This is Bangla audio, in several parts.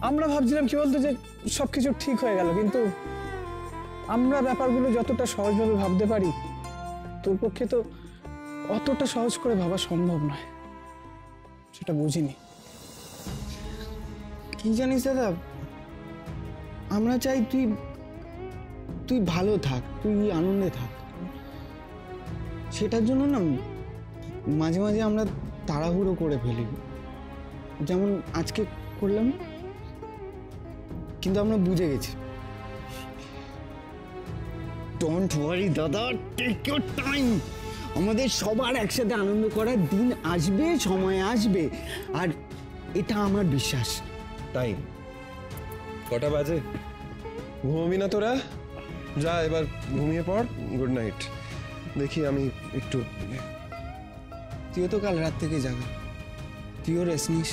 আমরা ভাবছিলাম কি বলতো যে সবকিছু ঠিক হয়ে গেল, কিন্তু আমরা ব্যাপারগুলো যতটা সহজভাবে ভাবতে পারি তোর পক্ষে তো অতটা সহজ করে ভাবা সম্ভব নয়, সেটা বুঝিনি। কি জানিস দাদা, আমরা চাই তুই তুই ভালো থাক, তুই আনন্দে থাক। সেটার জন্য না মাঝে মাঝে আমরা তাড়াহুড়ো করে ফেলি, যেমন আজকে করলাম, কিন্তু আমরা বুঝে গেছি। ডোন্ট ওয়ারি দাদা, টেক ইউর টাইম। আমাদের সবার একসাথে আনন্দ করার দিন আসবে, সময় আসবে, আর এটা আমার বিশ্বাস। তাই কটা বাজে? ঘুমাবি না তোরা? যা এবার ঘুমিয়ে পড়, গুড নাইট। দেখি আমি একটু, তুইও তো কাল রাত থেকে যাবি, তুইও রেস্ট নিস।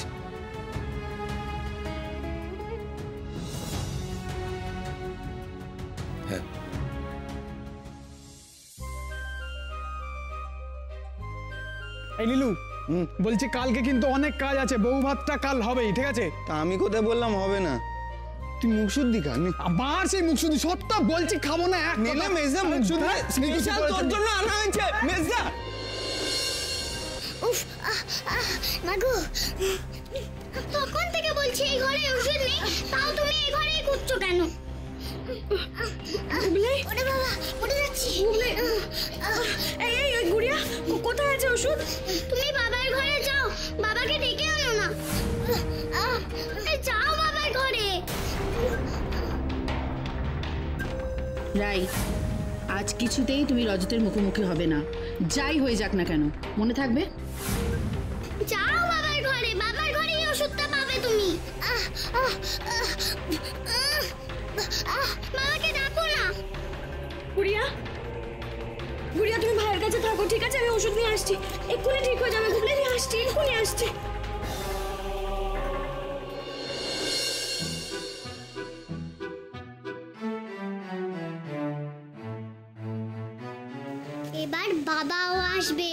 হ্যাঁ। এই নীলু, বলছি কালকে কিন্তু অনেক কাজ আছে, বউ ভাতটা কাল হবেই, ঠিক আছে? তা আমি কোথায় বললাম হবে না? তুই মুখ শুদ্ধি খা। আবার সেই মুখ শুদ্ধি, সবটা বলছি খাবো না। এক নিলে মেজদা মুখ শুদ্ধি স্পেশাল তোর জন্য আনা হয়েছে মেজদা। উফ, মাগো, তখন থেকে বলছি এই ঘরে ওষুধ নেই, তাও তুমি এই ঘরেই ঘুরছো কেন? ওরে বাবা, পড়ে যাচ্ছি। এই এই গুড়িয়া, কোথায় আছে ওষুধ? তুমি বাবার ঘরে যাও, বাবাকে ডেকে আনো না। যাও বাবার ঘরে। রাই, আজ কিছুতেই তুমি রজতের মুখোমুখি হবে না, যাই হয়ে যাক না কেন। মনে থাকবে? যাও বাবার ঘরে, বাবার ঘরেই ওষুধটা পাবে তুমি। বাবাকে ডাকো না। গুড়িয়া, গুড়িয়া তুমি ভাইয়ের কাছে থাকো, ঠিক আছে? আমি ওষুধ নিয়ে আসছি, এক্ষুনি ঠিক হয়ে যাবে। ঘুরে নিয়ে আসছি, এক্ষুনি আসছি। এবার বাবাও আসবে।